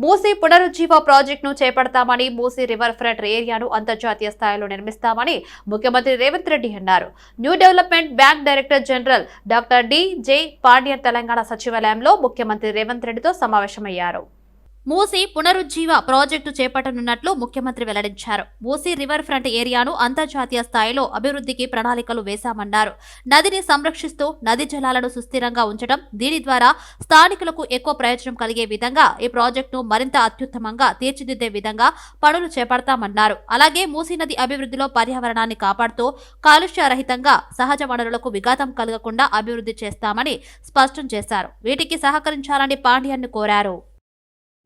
మూసీ పునరుజ్జీవ ప్రాజెక్టును చేపడతామని, Musi river front ఏరియాను అంతర్జాతీయ స్థాయిలో నిర్మిస్తామని ముఖ్యమంత్రి రేవంత్ రెడ్డి అన్నారు. New Development Bank director general doctor D J. Pandian Telangana సచివాలయంలో ముఖ్యమంత్రి రేవంత్ రెడ్డితో సమావేశమయ్యారు. మూసీ పునరుజ్జీవ ప్రాజెక్టు చేపట్టనున్నట్లు ముఖ్యమంత్రి వెల్లడించారు. మూసీ రివర్ ఫ్రంట్ ఏరియాను అంతర్జాతీయ స్థాయిలో అభివృద్ధికి ప్రణాళికలు వేశామన్నారు. నదిని సంరక్షిస్తూ నదీ జలాలను సుస్థిరంగా ఉంచడం, దీని ద్వారా స్థానికులకు ఎక్కువ ప్రయోజనం కలిగే విధంగా ఈ ప్రాజెక్టును మరింత అత్యుత్తమంగా తీర్చిదిద్దే విధంగా పనులు చేపడతామన్నారు. అలాగే మూసీ నది అభివృద్ధిలో పర్యావరణాన్ని కాపాడుతూ కాలుష్య రహితంగా సహజ వనరులకు విఘాతం కలగకుండా అభివృద్ధి చేస్తామని స్పష్టం చేశారు. వీటికి సహకరించాలని పాండ్యన్ను కోరారు.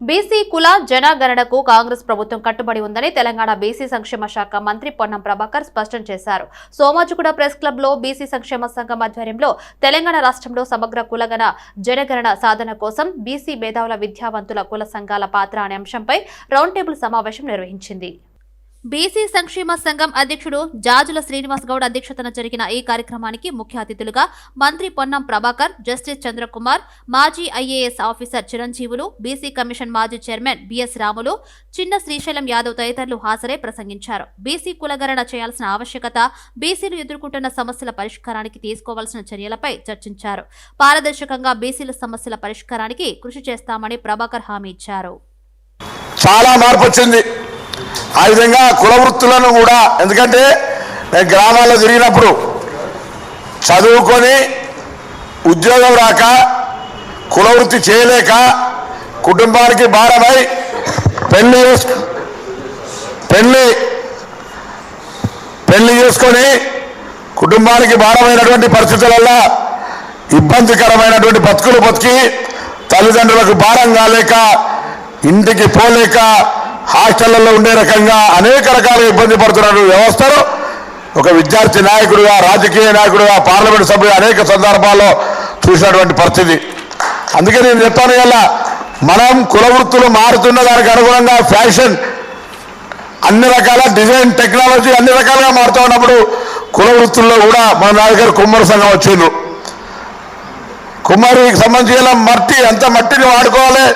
బీసీ కుల జనగణనకు కాంగ్రెస్ ప్రభుత్వం కట్టుబడి ఉందని తెలంగాణ బీసీ సంక్షేమ శాఖ మంత్రి పొన్నం ప్రభాకర్ స్పష్టం చేశారు. సోమాజిగూడ ప్రెస్ క్లబ్ లో బీసీ సంక్షేమ సంఘం ఆధ్వర్యంలో తెలంగాణ రాష్ట్రంలో సమగ్ర కులగణ జనగణన సాధన కోసం బీసీ మేధావుల విద్యావంతుల కుల సంఘాల పాత్ర అనే అంశంపై రౌండ్ టేబుల్ సమావేశం నిర్వహించింది. బీసీ సంక్షేమ సంఘం అధ్యక్షుడు జాజుల శ్రీనివాస్ గౌడ్ అధ్యక్షతన జరిగిన ఈ కార్యక్రమానికి ముఖ్య అతిథులుగా మంత్రి పొన్నం ప్రభాకర్, జస్టిస్ చంద్రకుమార్, మాజీ ఐఏఎస్ ఆఫీసర్ చిరంజీవులు, బీసీ కమిషన్ మాజీ చైర్మన్ బిఎస్ రాములు, చిన్న శ్రీశైలం యాదవ్ తదితరులు హాజరై ప్రసంగించారు. బీసీ కులగణన చేయాల్సిన ఆవశ్యకత, బీసీలు ఎదుర్కొంటున్న సమస్యల పరిష్కారానికి తీసుకోవాల్సిన చర్యలపై చర్చించారు. పారదర్శకంగా బీసీల సమస్యల పరిష్కారానికి కృషి చేస్తామని ప్రభాకర్ హామీ ఇచ్చారు. చాలా మార్పు వచ్చింది. ఆ విధంగా కుల వృత్తులను కూడా, ఎందుకంటే నేను గ్రామాల్లో తిరిగినప్పుడు చదువుకొని ఉద్యోగం రాక కుల వృత్తి చేయలేక కుటుంబానికి భారమై పెళ్లి చేసుకొని కుటుంబానికి భారమైనటువంటి పరిస్థితులలో ఇబ్బందికరమైనటువంటి బతికి తల్లిదండ్రులకు భారం కాలేక ఇంటికి పోలేక హాస్టళ్లలో ఉండే రకంగా అనేక రకాల ఇబ్బంది పడుతున్న వ్యవస్థను ఒక విద్యార్థి నాయకుడుగా, రాజకీయ నాయకుడుగా, పార్లమెంట్ సభ్యుడు అనేక సందర్భాల్లో చూసినటువంటి పరిస్థితి. అందుకే నేను చెప్తాను, ఇలా మనం కుల వృత్తులు మారుతున్న దానికి అనుగుణంగా ఫ్యాషన్, అన్ని రకాల డిజైన్, టెక్నాలజీ అన్ని రకాలుగా మారుతూ ఉన్నప్పుడు కుల వృత్తుల్లో కూడా మన దగ్గర కుమ్మరి సంఘం వచ్చిండ్రు. కుమ్మరికి సంబంధించిన మట్టి, అంత మట్టిని వాడుకోవాలి,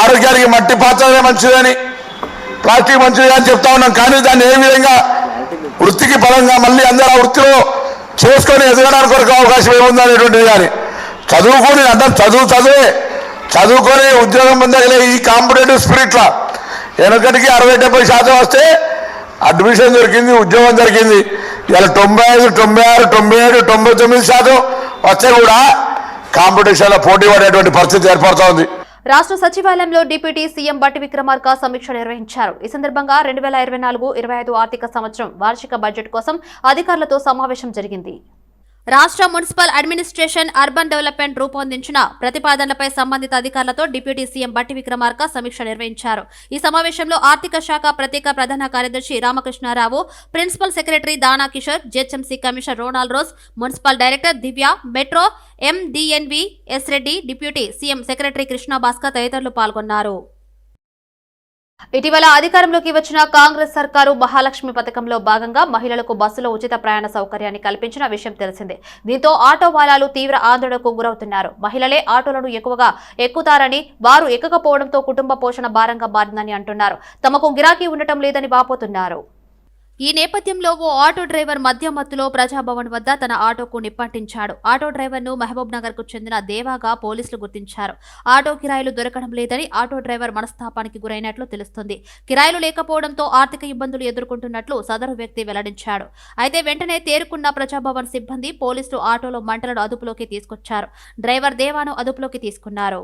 ఆరోగ్యానికి మట్టి పాత్రలే మంచిదని, ప్లాస్టిక్ మంచిది అని చెప్తా ఉన్నాం. కానీ దాన్ని ఏ విధంగా వృత్తికి పరంగా మళ్ళీ అందరూ ఆ వృత్తిలో చేసుకొని ఎదగడానికి కొరకు అవకాశం ఏముంది అనేటువంటిది. కానీ చదువుకొని అంటే చదువుకొని ఉద్యోగం పొందగలే ఈ కాంపిటేటివ్ స్పిరిట్లో వెనకటికి 60-70% వస్తే అడ్మిషన్ దొరికింది, ఉద్యోగం దొరికింది. ఇలా 95, 96, 97, 99% వస్తే కూడా కాంపిటీషన్లో పోటీ పడేటువంటి పరిస్థితి ఏర్పడుతూ ఉంది. రాష్ట్ర సచివాలయంలో డిప్యూటీ సీఎం బట్టి విక్రమార్క సమీక్ష నిర్వహించారు. ఈ సందర్భంగా 2024-25 ఆర్థిక సంవత్సరం వార్షిక బడ్జెట్ కోసం అధికారులతో సమావేశం జరిగింది. రాష్ట్ర మున్సిపల్ అడ్మినిస్ట్రేషన్, అర్బన్ డెవలప్మెంట్ రూపొందించిన ప్రతిపాదనలపై సంబంధిత అధికారులతో డిప్యూటీ సీఎం బట్టి విక్రమార్క సమీక్ష నిర్వహించారు. ఈ సమావేశంలో ఆర్థిక శాఖ ప్రత్యేక ప్రధాన కార్యదర్శి Ramakrishna Rao, principal secretary Dana Kishore, GHMC commissioner Ronald Rose, municipal director Divya, metro MD NV S Reddy, deputy CM secretary Krishna Bhaskar తదితరులు పాల్గొన్నారు. ఇటీవల అధికారంలోకి వచ్చిన కాంగ్రెస్ సర్కారు మహాలక్ష్మి పథకంలో భాగంగా మహిళలకు బస్సులో ఉచిత ప్రయాణ సౌకర్యాన్ని కల్పించిన విషయం తెలిసిందే. దీంతో ఆటో వాలాలు తీవ్ర ఆందోళనకు గురవుతున్నారు. మహిళలే ఆటోలను ఎక్కువగా ఎక్కుతారని, వారు ఎక్కకపోవడంతో కుటుంబ పోషణ భారంగా మారిందని అంటున్నారు. తమకు గిరాకీ ఉండటం లేదని వాపోతున్నారు. ఈ నేపథ్యంలో ఓ ఆటో డ్రైవర్ మద్యం మత్తులో ప్రజాభవన్ వద్ద తన ఆటోకు నిప్పంటించాడు. ఆటో డ్రైవర్ను మహబూబ్ నగర్ కు చెందిన దేవాగా పోలీసులు గుర్తించారు. ఆటో కిరాయిలు దొరకడం లేదని ఆటో డ్రైవర్ మనస్తాపానికి గురైనట్లు తెలుస్తుంది. కిరాయిలు లేకపోవడంతో ఆర్థిక ఇబ్బందులు ఎదుర్కొంటున్నట్లు సదరు వ్యక్తి వెల్లడించాడు. అయితే వెంటనే తేరుకున్న ప్రజాభవన్ సిబ్బంది, పోలీసులు ఆటోలో మంటలను అదుపులోకి తీసుకొచ్చారు. డ్రైవర్ దేవాను అదుపులోకి తీసుకున్నారు.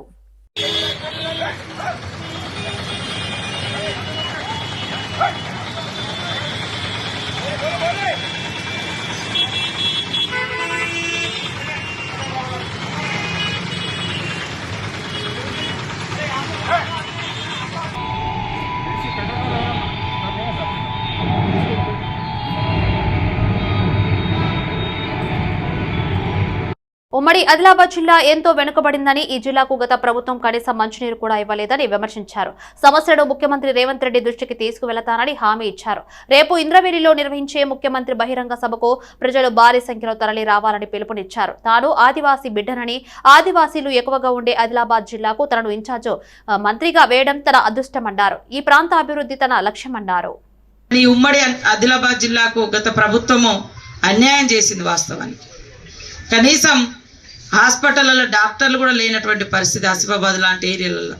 ఉమ్మడి ఆదిలాబాద్ జిల్లా ఎంతో వెనుకబడిందని, ఈ జిల్లాకు గత ప్రభుత్వం కనీసం మంచినీరు కూడా ఇవ్వలేదని విమర్శించారు. సమస్యను ముఖ్యమంత్రి రేవంత్ రెడ్డి దృష్టికి తీసుకువెళతానని హామీ ఇచ్చారు. రేపు ఇంద్రవెల్లిలో నిర్వహించే ముఖ్యమంత్రి బహిరంగ సభకు ప్రజలు భారీ సంఖ్యలో తరలి రావాలని పిలుపునిచ్చారు. తాను ఆదివాసీ బిడ్డనని, ఆదివాసీలు ఎక్కువగా ఉండే ఆదిలాబాద్ జిల్లాకు తనను ఇన్ఛార్జ్ మంత్రిగా వేయడం తన అదృష్టమన్నారు. ఈ ప్రాంత అభివృద్ధి తన లక్ష్యమన్నారు. ఈ ఉమ్మడి ఆదిలాబాద్ జిల్లాకు గత ప్రభుత్వము అన్యాయం చేసింది. వాస్తవానికి కనీసం హాస్పిటల్లో డాక్టర్లు కూడా లేనటువంటి పరిస్థితి ఆసిఫాబాద్ లాంటి ఏరియాలలో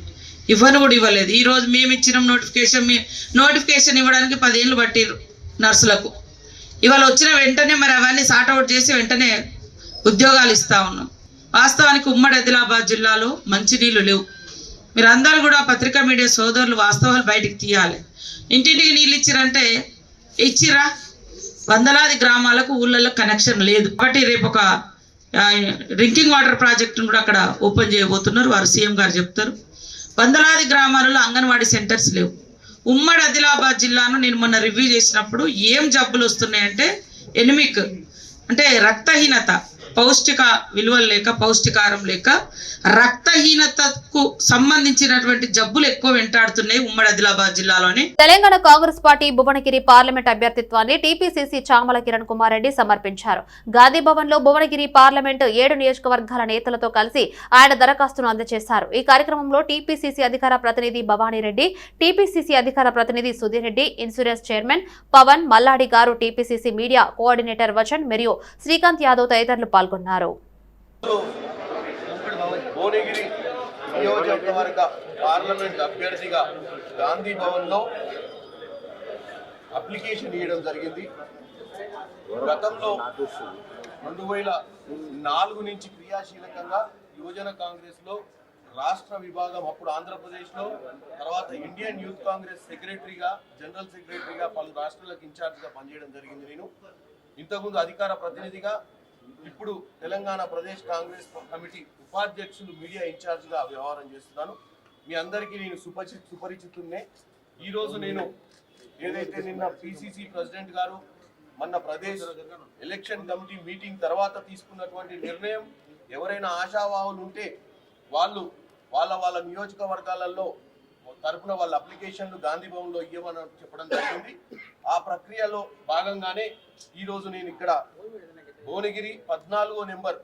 కూడా ఇవ్వలేదు. ఈరోజు మేము ఇచ్చిన నోటిఫికేషన్ ఇవ్వడానికి 10 ఏళ్ళు పట్టిరు నర్సులకు. ఇవాళ వచ్చిన వెంటనే మరి అవన్నీ సార్ట్అవుట్ చేసి వెంటనే ఉద్యోగాలు ఇస్తా ఉన్నాం. వాస్తవానికి ఉమ్మడి ఆదిలాబాద్ జిల్లాలో మంచినీళ్ళు లేవు. మీరు అందరూ కూడా పత్రికా మీడియా సోదరులు వాస్తవాలు బయటికి తీయాలి. ఇంటింటికి నీళ్ళు ఇచ్చిరంటే ఇచ్చిరా, వందలాది గ్రామాలకు ఊళ్ళల్లో కనెక్షన్ లేదు. కాబట్టి రేపు ఒక డ్రింకింగ్ వాటర్ ప్రాజెక్టును కూడా అక్కడ ఓపెన్ చేయబోతున్నారు. వారు సీఎం గారు చెప్తారు. వందలాది గ్రామాలలో అంగన్వాడీ సెంటర్స్ లేవు. ఉమ్మడి ఆదిలాబాద్ జిల్లాను నేను మొన్న రివ్యూ చేసినప్పుడు ఏం జబ్బులు వస్తున్నాయంటే ఎనిమిక్ అంటే రక్తహీనత, పౌష్టిక విలువలు లేక, పౌష్టికారం లేక రక్తహీనతకు సంబంధించినటువంటి జబ్బులు ఎక్కువ వెంటాడుతున్నాయి ఉమ్మడి ఆదిలాబాద్ జిల్లాలోని. Telangana Congress party Bhuvanagiri parliament అభ్యర్థిత్వాన్ని టీపీసీసీ చామల కిరణ్ కుమార్ రెడ్డి సమర్పించారు. గాంధీ భవన్ లో భువనగిరి పార్లమెంట్ 7 నియోజకవర్గాల నేతలతో కలిసి ఆయన దరఖాస్తును అందజేశారు. ఈ కార్యక్రమంలో టీపీసీసీ అధికార ప్రతినిధి భవానీరెడ్డి, టీపీసీసీ అధికార ప్రతినిధి సుధీర్ రెడ్డి, ఇన్సూరెన్స్ చైర్మన్ పవన్ మల్లాడి గారు, టీపీసీసీ మీడియా కోఆర్డినేటర్ వచన్ మరియు శ్రీకాంత్ యాదవ్ తదితరులు పాల్గొన్నారు. భువనగిరి నియోజకవర్గ పార్లమెంట్ అభ్యర్థిగా గాంధీ భవన్లో అప్లికేషన్ ఇవ్వడం జరిగింది. గతంలో 2004 నుంచి క్రియాశీలకంగా యువజన కాంగ్రెస్లో రాష్ట్ర విభాగం, అప్పుడు ఆంధ్రప్రదేశ్లో, తర్వాత ఇండియన్ యూత్ కాంగ్రెస్ సెక్రటరీగా, జనరల్ సెక్రటరీగా పలు రాష్ట్రాలకు ఇన్ఛార్జ్గా పనిచేయడం జరిగింది. నేను ఇంతకుముందు అధికార ప్రతినిధిగా, ఇప్పుడు తెలంగాణ ప్రదేశ్ కాంగ్రెస్ కమిటీ ఉపాధ్యక్షులు, మీడియా ఇన్ఛార్జ్గా వ్యవహారం చేస్తున్నాను. మీ అందరికీ నేను సుపరిచితున్నే. ఈరోజు నేను ఏదైతే నిన్న పిసిసి ప్రెసిడెంట్ గారు మొన్న ప్రదేశ్ ఎలక్షన్ కమిటీ మీటింగ్ తర్వాత తీసుకున్నటువంటి నిర్ణయం, ఎవరైనా ఆశావాహులు ఉంటే వాళ్ళు వాళ్ళ నియోజకవర్గాలలో తరపున వాళ్ళ అప్లికేషన్లు గాంధీ భవన్లో ఇవ్వమని చెప్పడం జరిగింది. ఆ ప్రక్రియలో భాగంగానే ఈరోజు నేను ఇక్కడ భువనగిరి 14వ నెంబర్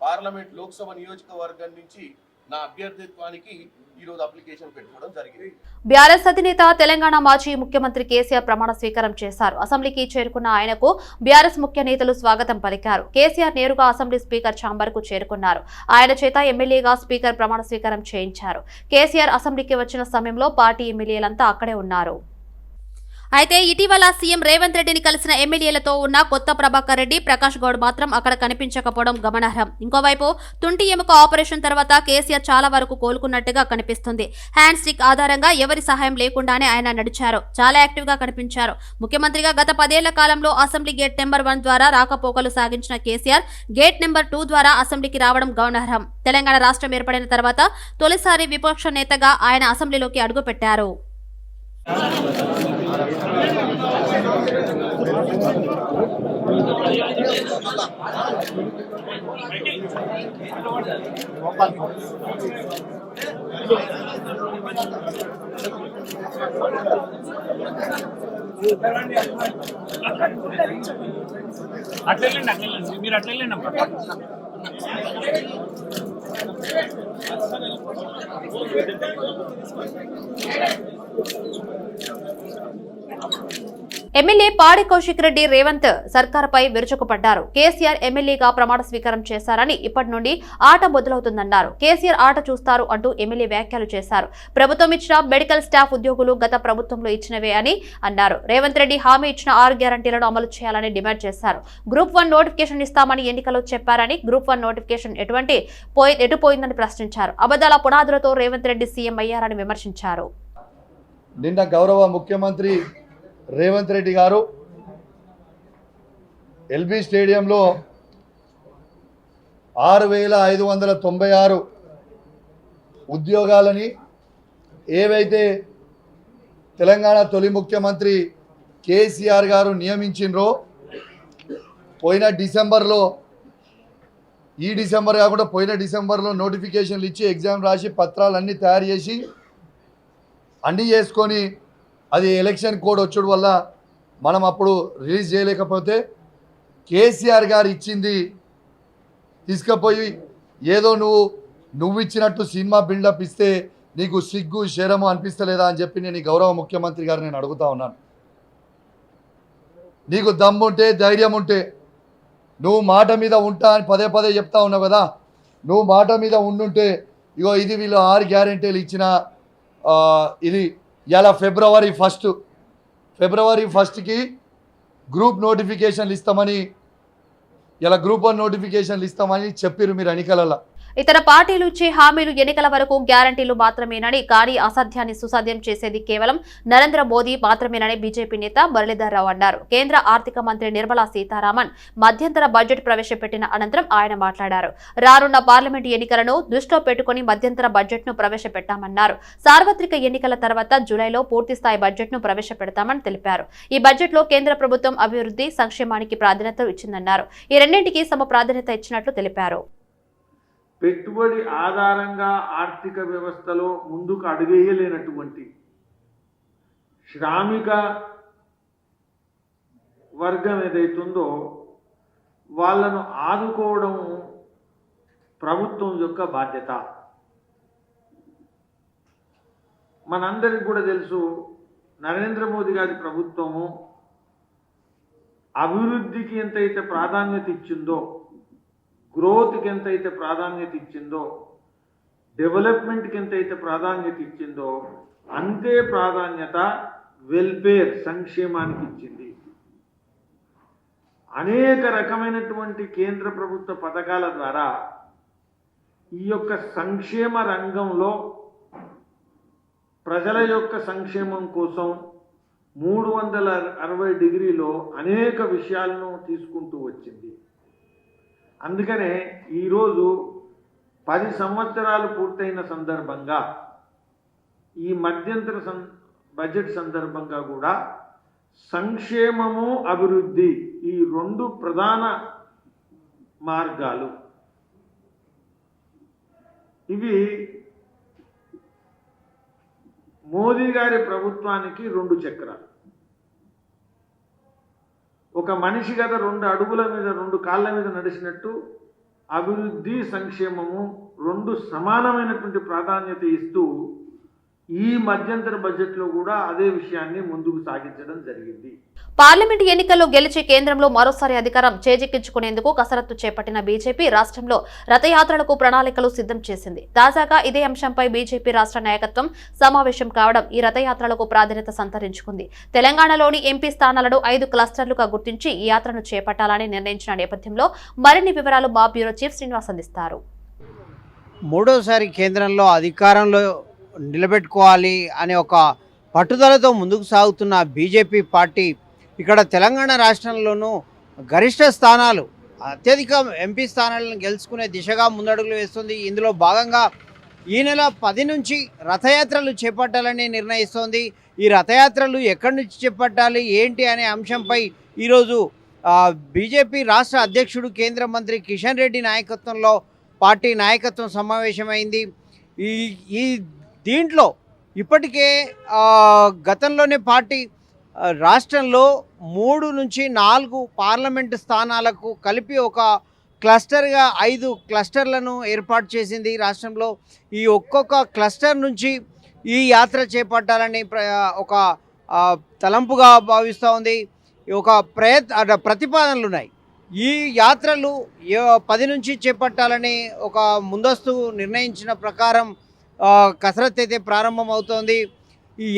పార్లమెంట్ లోక్సభ నియోజకవర్గం నుంచి నా అభ్యర్థిత్వానికి ఈరోజు అప్లికేషన్ పెట్టుకోవడం జరిగింది. బీఆర్ఎస్ అధినేత తెలంగాణ మాజీ ముఖ్యమంత్రి కేసీఆర్ ప్రమాణ స్వీకారం చేశారు. అసెంబ్లీకి చేరుకున్న ఆయనకు బీఆర్ఎస్ ముఖ్య నేతలు స్వాగతం పలికారు. కేసీఆర్ నేరుగా అసెంబ్లీ స్పీకర్ ఛాంబర్ కు చేరుకున్నారు. ఆయన చేత ఎమ్మెల్యేగా స్పీకర్ ప్రమాణ స్వీకారం చేయించారు. కేసీఆర్ అసెంబ్లీకి వచ్చిన సమయంలో పార్టీ ఎమ్మెల్యేలంతా అక్కడే ఉన్నారు. అయితే ఇటీవల సీఎం రేవంత్ రెడ్డిని కలిసిన ఎమ్మెల్యేలతో ఉన్న కొత్త ప్రభాకర్ రెడ్డి, ప్రకాష్ గౌడ్ మాత్రం అక్కడ కనిపించకపోవడం గమనార్హం. ఇంకోవైపు తుంటి ఎముక ఆపరేషన్ తర్వాత కేసీఆర్ చాలా వరకు కోలుకున్నట్టుగా కనిపిస్తుంది. హ్యాండ్ స్టిక్ ఆధారంగా ఎవరి సహాయం లేకుండానే ఆయన నడిచారు. చాలా యాక్టివ్ గా కనిపించారు. ముఖ్యమంత్రిగా గత 10 ఏళ్ల కాలంలో అసెంబ్లీ గేట్ నెంబర్ 1 ద్వారా రాకపోకలు సాగించిన కేసీఆర్ గేట్ నెంబర్ 2 ద్వారా అసెంబ్లీకి రావడం గమనార్హం. తెలంగాణ రాష్ట్రం ఏర్పడిన తర్వాత తొలిసారి విపక్ష నేతగా ఆయన అసెంబ్లీలోకి అడుగుపెట్టారు. అట్లెళ్ళండి మీరు అట్లెళ్ళండి అమ్మా. ఎమ్మెల్యే పాడి కౌశిక్ రెడ్డి రేవంత్ సర్కార్పై విరుచుకుపడ్డారు. కేసీఆర్ ఎమ్మెల్యేగా ప్రమాణ స్వీకారం చేశారని ఇప్పటి నుండి ఆట మొదలవుతుందన్నారు. కేసీఆర్ ఆట చూస్తారు అంటూ ఎమ్మెల్యే వ్యాఖ్యలు చేశారు. ప్రభుత్వం ఇచ్చిన మెడికల్ స్టాఫ్ ఉద్యోగులు గత ప్రభుత్వంలో ఇచ్చినవే అని అన్నారు. రేవంత్ రెడ్డి హామీ ఇచ్చిన 6 గ్యారంటీలను అమలు చేయాలని డిమాండ్ చేశారు. గ్రూప్ 1 నోటిఫికేషన్ ఇస్తామని ఎన్నికల్లో చెప్పారని, గ్రూప్ 1 నోటిఫికేషన్ ఎటు పోయిందని ప్రశ్నించారు. అబద్దాల పునాదులతో రేవంత్ రెడ్డి సీఎం అయ్యారని విమర్శించారు. నిన్న గౌరవ ముఖ్యమంత్రి రేవంత్ రెడ్డి గారు ఎల్బీ స్టేడియంలో 6596 ఉద్యోగాలని ఏవైతే తెలంగాణ తొలి ముఖ్యమంత్రి కేసీఆర్ గారు నియమించినరో పోయిన డిసెంబర్లో ఈ డిసెంబర్ కాకుండా పోయిన డిసెంబర్లో నోటిఫికేషన్లు ఇచ్చి ఎగ్జామ్ రాసి పత్రాలన్నీ తయారు చేసి అన్నీ చేసుకొని అది ఎలక్షన్ కోడ్ వచ్చడం వల్ల మనం అప్పుడు రిలీజ్ చేయలేకపోతే కేసీఆర్ గారు ఇచ్చింది తీసుకుపోయి ఏదో నువ్వు ఇచ్చినట్టు సినిమా బిల్డప్ ఇస్తే నీకు సిగ్గు శరము అనిపిస్తలేదా అని చెప్పి నేను ఈ గౌరవ ముఖ్యమంత్రి గారు నేను అడుగుతా ఉన్నాను. నీకు దమ్ముంటే ధైర్యం ఉంటే నువ్వు మాట మీద ఉంటా అని పదే పదే చెప్తా ఉన్నావు కదా, నువ్వు మాట మీద ఉండుంటే ఇగో ఇది వీళ్ళు 6 గ్యారెంటీలు ఇచ్చిన ఇది ఇలా ఫిబ్రవరి 1కి గ్రూప్ నోటిఫికేషన్లు ఇస్తామని ఇలా గ్రూప్ 1 నోటిఫికేషన్లు ఇస్తామని చెప్పారు మీరు ఎన్నికలలో. ఇతర పార్టీలు ఇచ్చే హామీలు ఎన్నికల వరకు గ్యారంటీలు మాత్రమేనని, కానీ అసాధ్యాన్ని సుసాధ్యం చేసేది కేవలం నరేంద్ర మోదీ మాత్రమేనని బీజేపీ నేత మురళీధర్ రావు అన్నారు. కేంద్ర ఆర్థిక మంత్రి నిర్మలా సీతారామన్ మధ్యంతర బడ్జెట్ ప్రవేశపెట్టిన అనంతరం ఆయన మాట్లాడారు. రానున్న పార్లమెంటు ఎన్నికలను దృష్టిలో పెట్టుకుని మధ్యంతర బడ్జెట్ ను ప్రవేశపెట్టామన్నారు. సార్వత్రిక ఎన్నికల తర్వాత జూలైలో పూర్తిస్థాయి బడ్జెట్ ను ప్రవేశపెడతామని తెలిపారు. ఈ బడ్జెట్ లో కేంద్ర ప్రభుత్వం అభివృద్ధి, సంక్షేమానికి ప్రాధాన్యత ఇచ్చిందన్నారు. ఈ రెండింటికి సమ ప్రాధాన్యత ఇచ్చినట్లు తెలిపారు. పెట్టుబడి ఆధారంగా ఆర్థిక వ్యవస్థలో ముందుకు అడుగేయలేనటువంటి శ్రామిక వర్గం ఏదైతుందో వాళ్ళను ఆదుకోవడం ప్రభుత్వం యొక్క బాధ్యత. మనందరికి కూడా తెలుసు, నరేంద్ర మోదీ గారి ప్రభుత్వము అభివృద్ధికి ఎంతైతే ప్రాధాన్యత ఇచ్చిందో, గ్రోత్కి ఎంతైతే ప్రాధాన్యత ఇచ్చిందో, డెవలప్మెంట్కి ఎంతైతే ప్రాధాన్యత ఇచ్చిందో అంతే ప్రాధాన్యత వెల్ఫేర్, సంక్షేమానికి ఇచ్చింది. అనేక రకమైనటువంటి కేంద్ర ప్రభుత్వ పథకాల ద్వారా ఈ యొక్క సంక్షేమ రంగంలో ప్రజల యొక్క సంక్షేమం కోసం 360 డిగ్రీలో అనేక విషయాలను తీసుకుంటూ వచ్చింది. అందుకనే ఈరోజు 10 సంవత్సరాలు పూర్తయిన సందర్భంగా ఈ మధ్యంతర బడ్జెట్ సందర్భంగా కూడా సంక్షేమము, అభివృద్ధి ఈ 2 ప్రధాన మార్గాలు ఇవి మోదీ గారి ప్రభుత్వానికి 2 చక్రాలు. ఒక మనిషి గత 2 అడుగుల మీద 2 కాళ్ళ మీద నడిచినట్టు అభివృద్ధి, సంక్షేమము 2 సమానమైనటువంటి ప్రాధాన్యత ఇస్తూ ఈ మధ్యంతర బడ్జెట్లో కూడా అదే విషయాన్ని ముందుకు సాగించడం జరిగింది. పార్లమెంటు ఎన్నికల్లో గెలిచి కేంద్రంలో మరోసారి అధికారం చేజిక్కించుకునేందుకు కసరత్తు చేపట్టిన బీజేపీ రాష్ట్రంలో రథయాత్రలకు ప్రణాళికలు సిద్ధం చేసింది. తాజాగా ఇదే అంశంపై బీజేపీ రాష్ట్ర నాయకత్వం సమావేశం కావడం ఈ రథయాత్రలకు ప్రాధాన్యత సంతరించుకుంది. తెలంగాణలోని ఎంపీ స్థానాలను 5 క్లస్టర్లుగా గుర్తించి ఈ యాత్రను చేపట్టాలని నిర్ణయించిన నేపథ్యంలో మరిన్ని వివరాలు మా బ్యూరో చీఫ్ శ్రీనివాస్ అందిస్తారు. మూడోసారి కేంద్రంలో అధికారంలో నిలబెట్టుకోవాలి అనే ఒక పట్టుదలతో ముందుకు సాగుతున్న బీజేపీ పార్టీ ఇక్కడ తెలంగాణ రాష్ట్రంలోనూ గరిష్ట స్థానాలు, అత్యధిక ఎంపీ స్థానాలను గెలుచుకునే దిశగా ముందడుగులు వేస్తుంది. ఇందులో భాగంగా ఈ నెల 10 నుంచి రథయాత్రలు చేపట్టాలని నిర్ణయిస్తోంది. ఈ రథయాత్రలు ఎక్కడి నుంచి చేపట్టాలి, ఏంటి అనే అంశంపై ఈరోజు బీజేపీ రాష్ట్ర అధ్యక్షుడు, కేంద్ర మంత్రి కిషన్ రెడ్డి నాయకత్వంలో పార్టీ నాయకత్వం సమావేశమైంది. ఈ దీంట్లో ఇప్పటికే గతంలోనే పార్టీ రాష్ట్రంలో 3 నుంచి 4 పార్లమెంటు స్థానాలకు కలిపి ఒక క్లస్టర్గా 5 క్లస్టర్లను ఏర్పాటు చేసింది. రాష్ట్రంలో ఈ ఒక్కొక్క క్లస్టర్ నుంచి ఈ యాత్ర చేపట్టాలని ఒక తలంపుగా భావిస్తూ ఉంది. ఒక ప్రతిపాదనలు ఉన్నాయి. ఈ యాత్రలు 10 నుంచి చేపట్టాలని ఒక ముందస్తు నిర్ణయించిన ప్రకారం కసరత్తు అయితే ప్రారంభమవుతోంది.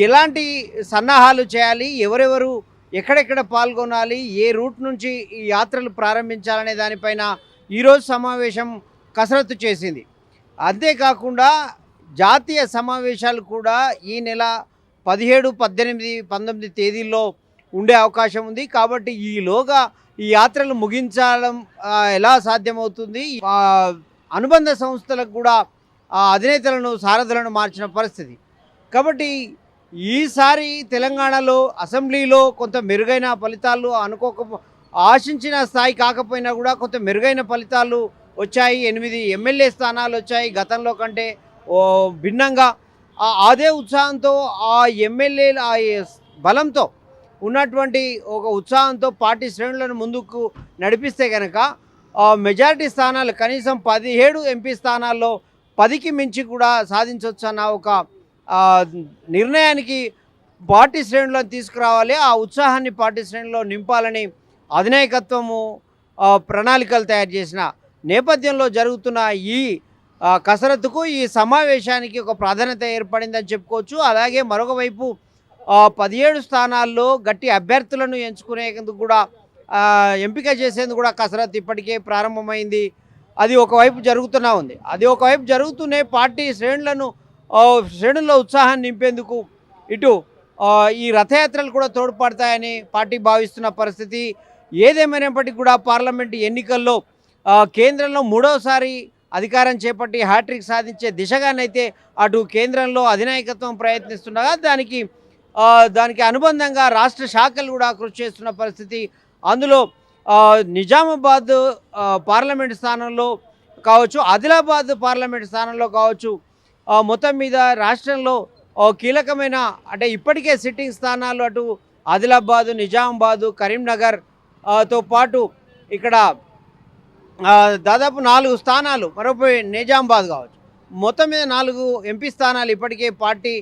ఎలాంటి సన్నాహాలు చేయాలి, ఎవరెవరు ఎక్కడెక్కడ పాల్గొనాలి, ఏ రూట్ నుంచి ఈ యాత్రలు ప్రారంభించాలనే దానిపైన ఈరోజు సమావేశం కసరత్తు చేసింది. అంతేకాకుండా జాతీయ సమావేశాలు కూడా ఈ నెల 17, 18, 19 తేదీల్లో ఉండే అవకాశం ఉంది. కాబట్టి ఈలోగా ఈ యాత్రలు ముగించడం ఎలా సాధ్యమవుతుంది? అనుబంధ సంస్థలకు కూడా అధినేతలను, సారథులను మార్చిన పరిస్థితి. కాబట్టి ఈసారి తెలంగాణలో అసెంబ్లీలో కొంత మెరుగైన ఫలితాలు ఆశించిన స్థాయి కాకపోయినా కూడా కొంత మెరుగైన ఫలితాలు వచ్చాయి, 8 ఎమ్మెల్యే స్థానాలు వచ్చాయి గతంలో కంటే భిన్నంగా. అదే ఉత్సాహంతో ఆ ఎమ్మెల్యేల బలంతో ఉన్నటువంటి ఒక ఉత్సాహంతో పార్టీ శ్రేణులను ముందుకు నడిపిస్తే కనుక మెజారిటీ స్థానాలు కనీసం 17 ఎంపీ స్థానాల్లో 10కి మించి కూడా సాధించవచ్చు అన్న ఒక నిర్ణయానికి పార్టీ శ్రేణులను తీసుకురావాలి. ఆ ఉత్సాహాన్ని పార్టీ శ్రేణుల్లో నింపాలని అధినాయకత్వము ప్రణాళికలు తయారు చేసిన నేపథ్యంలో జరుగుతున్న ఈ కసరత్తుకు, ఈ సమావేశానికి ఒక ప్రాధాన్యత ఏర్పడిందని చెప్పుకోవచ్చు. అలాగే మరొక వైపు 17 స్థానాల్లో గట్టి అభ్యర్థులను ఎంచుకునేందుకు కూడా ఎంపిక చేసేందుకు కూడా కసరత్తు ఇప్పటికే ప్రారంభమైంది. అది ఒకవైపు జరుగుతూనే ఉంది. అది ఒకవైపు జరుగుతూనే పార్టీ శ్రేణుల్లో ఉత్సాహాన్ని నింపేందుకు ఇటు ఈ రథయాత్రలు కూడా తోడ్పడతాయని పార్టీ భావిస్తున్న పరిస్థితి. ఏదేమైనప్పటికీ కూడా పార్లమెంటు ఎన్నికల్లో కేంద్రంలో 3వసారి అధికారం చేపట్టి హ్యాట్రిక్ సాధించే దిశగానైతే అటు కేంద్రంలో అధినాయకత్వం ప్రయత్నిస్తుండగా దానికి అనుబంధంగా రాష్ట్ర శాఖలు కూడా కృషి చేస్తున్న పరిస్థితి. అందులో నిజామాబాద్ పార్లమెంట్ స్థానంలో కావచ్చు, ఆదిలాబాద్ పార్లమెంట్ స్థానంలో కావచ్చు, మొత్తం మీద రాష్ట్రంలో కీలకమైన అంటే ఇప్పటికే సిట్టింగ్ స్థానాలు అటు ఆదిలాబాదు, నిజామాబాదు, కరీంనగర్ తో పాటు ఇక్కడ దాదాపు 4 స్థానాలు, మరోపై నిజామాబాద్ కావచ్చు, మొత్తం మీద 4 ఎంపీ స్థానాలు ఇప్పటికే పార్టీ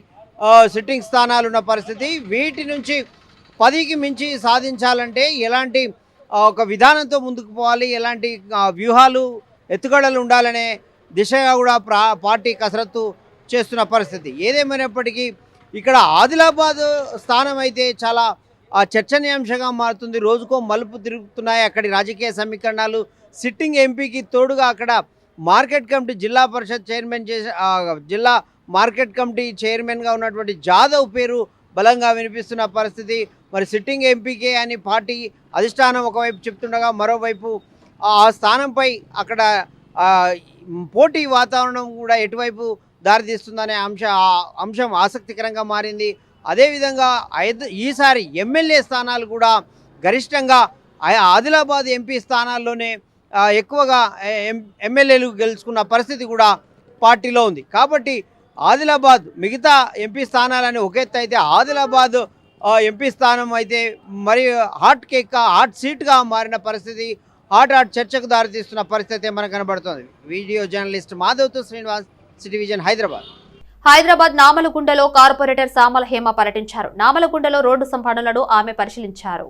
సిట్టింగ్ స్థానాలు ఉన్న పరిస్థితి. వీటి నుంచి 10కి మించి సాధించాలంటే ఎలాంటి ఒక విధానంతో ముందుకు పోవాలి, ఎలాంటి వ్యూహాలు ఎత్తుగడలు ఉండాలనే దిశగా కూడా పార్టీ కసరత్తు చేస్తున్న పరిస్థితి. ఏదేమైనప్పటికీ ఇక్కడ ఆదిలాబాద్ స్థానం అయితే చాలా చర్చనీయాంశంగా మారుతుంది. రోజుకో మలుపు తిరుగుతున్నాయి అక్కడి రాజకీయ సమీకరణాలు. సిట్టింగ్ ఎంపీకి తోడుగా అక్కడ మార్కెట్ కమిటీ జిల్లా పరిషత్ చైర్మన్ జిల్లా మార్కెట్ కమిటీ చైర్మన్గా ఉన్నటువంటి జాదవ్ పేరు బలంగా వినిపిస్తున్న పరిస్థితి. మరి సిట్టింగ్ ఎంపీకే అని పార్టీ అధిష్టానం ఒకవైపు చెప్తుండగా మరోవైపు ఆ స్థానంపై అక్కడ పోటీ వాతావరణం కూడా ఎటువైపు దారితీస్తుందనే అంశం ఆసక్తికరంగా మారింది. అదేవిధంగా ఈసారి ఎమ్మెల్యే స్థానాలు కూడా గరిష్టంగా ఆదిలాబాద్ ఎంపీ స్థానాల్లోనే ఎక్కువగా ఎమ్మెల్యేలు గెలుచుకున్న పరిస్థితి కూడా పార్టీలో ఉంది. కాబట్టి ఆదిలాబాద్ మిగతా ఎంపీ స్థానాలని ఒక ఎత్తు అయితే ఆదిలాబాద్ ఎంపీ స్థానం అయితే మరి హాట్ సీట్గా మారిన పరిస్థితి, హాట్ చర్చకు దారితీస్తున్న పరిస్థితి మనకు కనబడుతుంది. వీడియో జర్నలిస్ట్ మాధవ్తో శ్రీనివాస్, సిటీ విజన్, హైదరాబాద్. హైదరాబాద్ నామలగుండలో కార్పొరేటర్ సామల హేమ పర్యటించారు. నామలగుండలో రోడ్డు పనులను ఆమె పరిశీలించారు.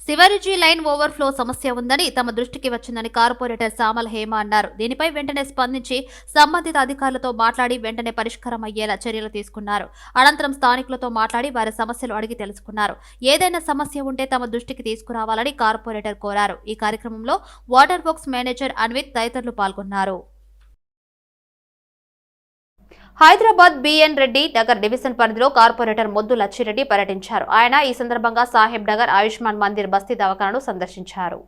శివరిజీ లైన్ ఓవర్ఫ్లో సమస్య ఉందని తమ దృష్టికి వచ్చిందని కార్పొరేటర్ సామల హేమ అన్నారు. దీనిపై వెంటనే స్పందించి సంబంధిత అధికారులతో మాట్లాడి వెంటనే పరిష్కారం అయ్యేలా చర్యలు తీసుకున్నారు. అనంతరం స్థానికులతో మాట్లాడి వారి సమస్యలు అడిగి తెలుసుకున్నారు. ఏదైనా సమస్య ఉంటే తమ దృష్టికి తీసుకురావాలని కార్పొరేటర్ కోరారు. ఈ కార్యక్రమంలో వాటర్ వర్క్స్ మేనేజర్ అన్విత్ తదితరులు పాల్గొన్నారు. హైదరాబాద్ బిఎన్ రెడ్డి నగర్ డివిజన్ పరిధిలో కార్పొరేటర్ మొద్దు లచ్చిరెడ్డి పర్యటించారు. ఆయన ఈ సందర్భంగా సాహెబ్ నగర్ ఆయుష్మాన్ మందిర్ బస్తీ దవాఖానను సందర్శించారు.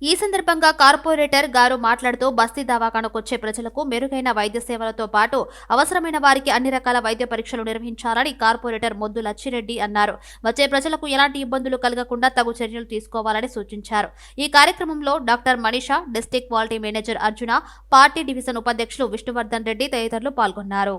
ఈ సందర్భంగా కార్పొరేటర్ గారు మాట్లాడుతూ బస్తీ దవాఖానకు వచ్చే ప్రజలకు మెరుగైన వైద్య సేవలతో పాటు అవసరమైన వారికి అన్ని రకాల వైద్య పరీక్షలు నిర్వహించాలని కార్పొరేటర్ మొద్దు లచ్చిరెడ్డి అన్నారు. వచ్చే ప్రజలకు ఎలాంటి ఇబ్బందులు కలగకుండా తగు చర్యలు తీసుకోవాలని సూచించారు. ఈ కార్యక్రమంలో doctor Manisha, district quality manager Arjuna, party division ఉపాధ్యక్షులు విష్ణువర్ధన్ రెడ్డి తదితరులు పాల్గొన్నారు.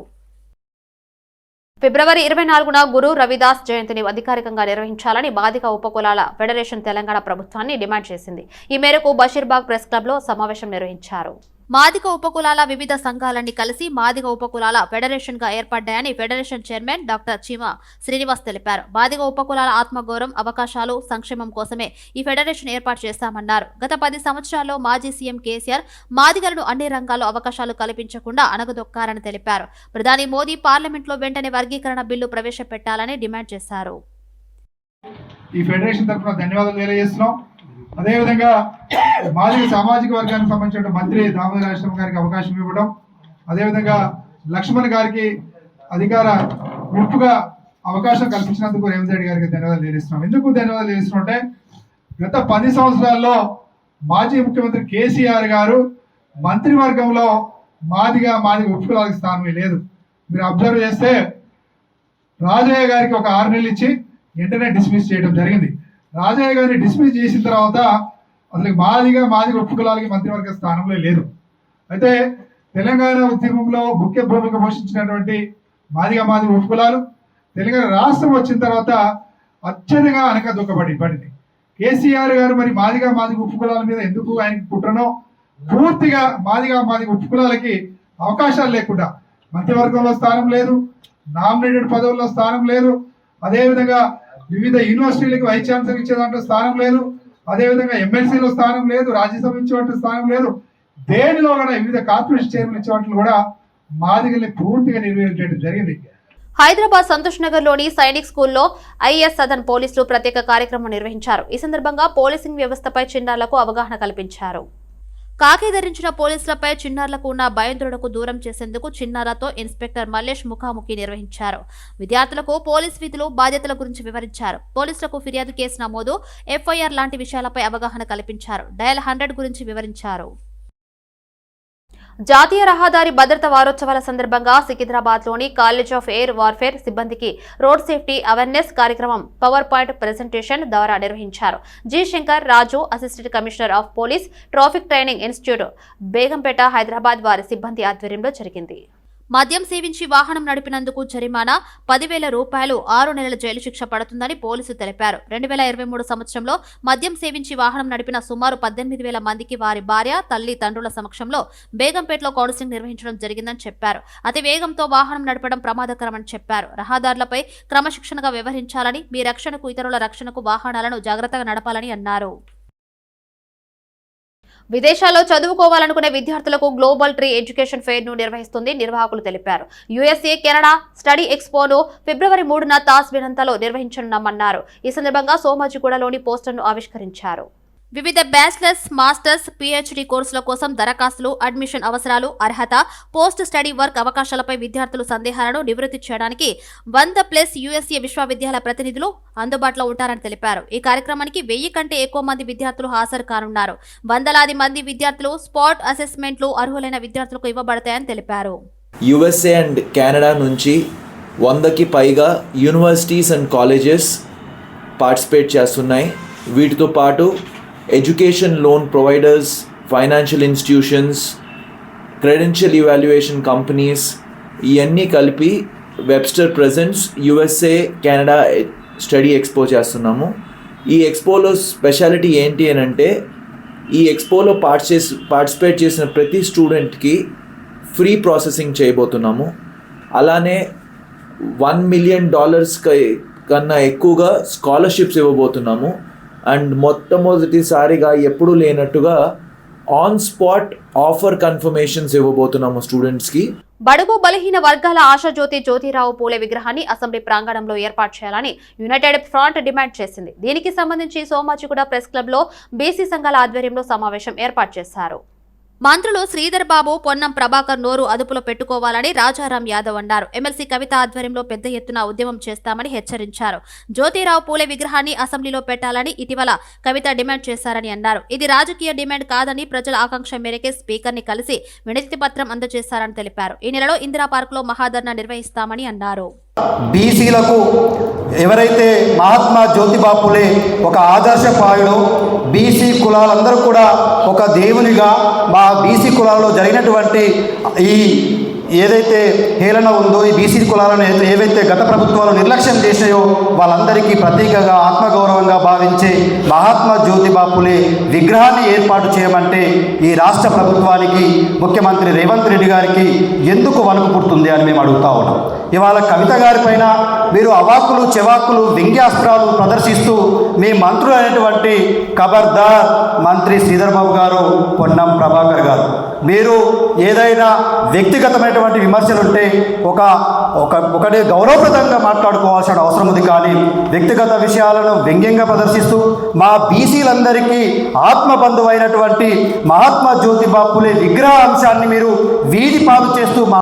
ఫిబ్రవరి 24న గురు రవిదాస్ జయంతిని అధికారికంగా నిర్వహించాలని మాదిగ ఉపకులాల ఫెడరేషన్ తెలంగాణ ప్రభుత్వాన్ని డిమాండ్ చేసింది. ఈ మేరకు బషీర్బాగ్ ప్రెస్ క్లబ్లో సమావేశం నిర్వహించారు. మాదిగ ఉపకులాల వివిధ సంఘాలన్నీ కలిసి మాదిగ ఉపకులాల ఫెడరేషన్ గా ఏర్పడ్డాయని ఫెడరేషన్ చైర్మన్ డాక్టర్ చీమ శ్రీనివాస్ తెలిపారు. మాదిగ ఉపకులాల ఆత్మగౌరవం, అవకాశాలు, సంక్షేమం కోసమే ఈ ఫెడరేషన్ ఏర్పాటు చేశామన్నారు. గత 10 సంవత్సరాల్లో మాజీ సీఎం కేసీఆర్ మాదిగలను అన్ని రంగాల్లో అవకాశాలు కల్పించకుండా అణగదొక్కారని తెలిపారు. ప్రధాని మోదీ పార్లమెంట్లో వెంటనే వర్గీకరణ బిల్లు ప్రవేశపెట్టాలని డిమాండ్ చేశారు. ఈ ఫెడరేషన్ తరఫున ధన్యవాదాలు తెలియజేస్తున్నాం. అదేవిధంగా మాదిగ సామాజిక వర్గానికి సంబంధించిన మంత్రి దామోదర రాజేశ్వరం గారికి అవకాశం ఇవ్వడం, అదేవిధంగా లక్ష్మణ్ గారికి అధికార విప్పుగా అవకాశం కల్పించినందుకు రేవంత్ రెడ్డి గారికి ధన్యవాదాలు తెలియజేస్తున్నాం. ఎందుకు ధన్యవాదాలు తెలియజేస్తున్నాం అంటే గత 10 సంవత్సరాల్లో మాజీ ముఖ్యమంత్రి కేసీఆర్ గారు మంత్రివర్గంలో మాదిగ ఉపకులాలకు స్థానమే లేదు. మీరు అబ్జర్వ్ చేస్తే రాజయ్య గారికి ఒక 6 నెలలు ఇచ్చి వెంటనే డిస్మిస్ చేయడం జరిగింది. రాజయ్య గారిని డిస్మిస్ చేసిన తర్వాత అసలు మాదిగ ఉపకులాలకి మంత్రివర్గ స్థానంలో లేదు. అయితే తెలంగాణ ఉద్యమంలో ముఖ్య భూమిక పోషించినటువంటి మాదిగ ఉపకులాలు తెలంగాణ రాష్ట్రం వచ్చిన తర్వాత అత్యధికంగా అనకదొక్కబడింది. కేసీఆర్ గారు మరి మాదిగ ఉపకులాల మీద ఎందుకు ఆయనకి కుట్రనో పూర్తిగా మాదిగ ఉపకులాలకి అవకాశాలు లేకుండా మంత్రివర్గంలో స్థానం లేదు, నామినేటెడ్ పదవుల్లో స్థానం లేదు, అదేవిధంగా వివిధ యూనివర్సిటీలకు వైస్ ఛాన్సలర్ ఇచ్చే దాంట్లో స్థానం లేదు, అదేవిధంగా ఎమ్మెల్సీలో స్థానం లేదు, రాజ్యసభ ఇచ్చేవాటి స్థానం లేదు, దేనిలో కూడా వివిధ కార్పొరేషన్ చైర్మన్ ఇచ్చేవాటిలో కూడా మాదిగల్ని పూర్తిగా నిర్వహించడం జరిగింది. హైదరాబాద్ సంతోష్ నగర్ లోని సైనిక్ స్కూల్లో ఐఎస్ సదన్ పోలీసులు ప్రత్యేక కార్యక్రమం నిర్వహించారు. ఈ సందర్భంగా పోలీసింగ్ వ్యవస్థపై చిన్నారులకు అవగాహన కల్పించారు. కాకి ధరించిన పోలీసులపై చిన్నారులకు ఉన్న భయాందోళనకు దూరం చేసేందుకు చిన్నారులతో ఇన్స్పెక్టర్ మల్లేష్ ముఖాముఖి నిర్వహించారు. విద్యార్థులకు పోలీస్ విధులు, బాధ్యతల గురించి వివరించారు. పోలీసులకు ఫిర్యాదు కేసు నమోదు, ఎఫ్ఐఆర్ లాంటి విషయాలపై అవగాహన కల్పించారు. డయల్ 100 గురించి వివరించారు. జాతీయ రహదారి భద్రత వారోత్సవాల సందర్భంగా సికింద్రాబాద్లోని కాలేజ్ ఆఫ్ ఎయిర్ వార్ఫేర్ సిబ్బందికి రోడ్ సేఫ్టీ అవేర్నెస్ కార్యక్రమం పవర్ పాయింట్ ప్రెజెంటేషన్ ద్వారా నిర్వహించారు. G Shankar Raju, assistant commissioner of police, traffic training institute, Begumpet, Hyderabad వారి సిబ్బంది ఆధ్వర్యంలో జరిగింది. మద్యం సేవించి వాహనం నడిపినందుకు జరిమానా 10,000 రూపాయలు, 6 నెలల జైలు శిక్ష పడుతుందని పోలీసులు తెలిపారు. 2023 సంవత్సరంలో మద్యం సేవించి వాహనం నడిపిన సుమారు 18,000 మందికి వారి భార్య, తల్లి, తండ్రుల సమక్షంలో బేగంపేటలో కౌన్సిలింగ్ నిర్వహించడం జరిగిందని చెప్పారు. అతి వేగంతో వాహనం నడపడం ప్రమాదకరమని చెప్పారు. రహదారులపై క్రమశిక్షణగా వ్యవహరించాలని, మీ రక్షణకు, ఇతరుల రక్షణకు వాహనాలను జాగ్రత్తగా నడపాలని అన్నారు. విదేశాల్లో చదువుకోవాలనుకునే విద్యార్థులకు గ్లోబల్ ట్రీ ఎడ్యుకేషన్ ఫెయిర్ ను నిర్వహిస్తుంది నిర్వాహకులు తెలిపారు. యుఎస్ఏ, కెనడా స్టడీ ఎక్స్పోను ఫిబ్రవరి 3న తాస్ వినంతలో నిర్వహించనున్నామన్నారు. ఈ సందర్భంగా సోమాజిగూడలోని పోస్టర్ను ఆవిష్కరించారు. వివిధ బ్యాచిలర్స్, మాస్టర్స్, పిహెచ్డి కోర్సుల కోసం దరఖాస్తులు, అడ్మిషన్ అవసరాలు, అర్హత, పోస్ట్ స్టడీ వర్క్ అవకాశాలపై విద్యార్థుల సందేహాలను నివృత్తి చేయడానికి 100+ యుఎస్ఏ విశ్వవిద్యాలయ ప్రతినిధులు అందుబాటులో ఉంటారని తెలిపారు. ఈ కార్యక్రమానికి 1000 కంటే ఎక్కువ మంది విద్యార్థులు హాజరు కానున్నారు. వందలాది మంది విద్యార్థులు స్పాట్ అసెస్మెంట్లు అర్హులైన విద్యార్థులకు ఇవ్వబడతాయని తెలిపారు. యుఎస్ఏ అండ్ కెనడా నుంచి 100కి పైగా యూనివర్సిటీస్ అండ్ కాలేజెస్ పార్టిసిపేట్ చేస్తున్నాయి. వీటితో పాటు education loan providers, financial institutions, credential evaluation companies ఇవన్నీ కలిపి Webster presents USA Canada study expo చేస్తున్నాము. ఈ ఎక్స్పోలో స్పెషాలిటీ ఏంటి అని అంటే, ఈ ఎక్స్పోలో పార్టిసిపేట్ చేసిన ప్రతి స్టూడెంట్కి ఫ్రీ ప్రాసెసింగ్ చేయబోతున్నాము. అలానే $1 మిలియన్ కన్నా ఎక్కువగా స్కాలర్షిప్స్ ఇవ్వబోతున్నాము. అండ్ మొట్టమొదటిసారిగా ఎప్పుడూ లేనట్టుగా ఆన్ స్పాట్ ఆఫర్ కన్ఫర్మేషన్స్ ఇవ్వబోతున్నాము స్టూడెంట్స్కి. బడుగు బలహీన వర్గాల ఆశాజ్యోతి జ్యోతిరావు పూలే విగ్రహాన్ని అసెంబ్లీ ప్రాంగణంలో ఏర్పాటు చేయాలని యునైటెడ్ ఫ్రంట్ డిమాండ్ చేసింది. దీనికి సంబంధించి సోమాజిగూడ ప్రెస్ క్లబ్లో బీసీ సంఘాల ఆధ్వర్యంలో సమావేశం ఏర్పాటు చేశారు. మంత్రులు శ్రీధర్ బాబు, పొన్నం ప్రభాకర్ నోరు అదుపులో పెట్టుకోవాలని రాజారాం యాదవ్ అన్నారు. ఎమ్మెల్సీ కవిత ఆధ్వర్యంలో పెద్ద ఎత్తున ఉద్యమం చేస్తామని హెచ్చరించారు. జ్యోతిరావు పూలే విగ్రహాన్ని అసెంబ్లీలో పెట్టాలని ఇటీవల కవిత డిమాండ్ చేశారని అన్నారు. ఇది రాజకీయ డిమాండ్ కాదని ప్రజల ఆకాంక్ష మేరకే స్పీకర్ని కలిసి వినతి పత్రం అందజేశారని తెలిపారు. ఈ నెలలో ఇందిరా పార్కులో మహాధర్నా నిర్వహిస్తామని అన్నారు. బీసీలకు ఎవరైతే మహాత్మా జ్యోతిబా పూలే ఒక ఆదర్శపాయుడు, బీసీ కులాలందరూ కూడా ఒక దేవునిగా మా బీసీ కులాలలో జరిగినటువంటి ఈ ఏదైతే హేళన ఉందో, ఈ బీసీ కులాలను ఏవైతే గత ప్రభుత్వాలు నిర్లక్ష్యం చేసాయో వాళ్ళందరికీ ప్రతీకగా, ఆత్మగౌరవంగా భావించే మహాత్మా జ్యోతిబా పూలే విగ్రహాన్ని ఏర్పాటు చేయమంటే ఈ రాష్ట్ర ప్రభుత్వానికి, ముఖ్యమంత్రి రేవంత్ రెడ్డి గారికి ఎందుకు వణుకు పుడుతుంది అని మేము అడుగుతా ఉన్నాం. ఇవాళ కవిత గారి పైన మీరు అవాక్కులు చెవాక్కులు వ్యంగ్యాస్త్రాలు ప్రదర్శిస్తూ మీ మంత్రులు అయినటువంటి ఖబర్దార్ మంత్రి శ్రీధర్ బాబు గారు, పొన్నం ప్రభాకర్ గారు, మీరు ఏదైనా వ్యక్తిగతమైనటువంటి విమర్శలుంటే ఒకటి గౌరవప్రదంగా మాట్లాడుకోవాల్సిన అవసరం ఉంది. కానీ వ్యక్తిగత విషయాలను వ్యంగ్యంగా ప్రదర్శిస్తూ మా బీసీలందరికీ ఆత్మబంధువైనటువంటి మహాత్మా జ్యోతిబా పూలే విగ్రహ అంశాన్ని మీరు వీధి పాలు చేస్తూ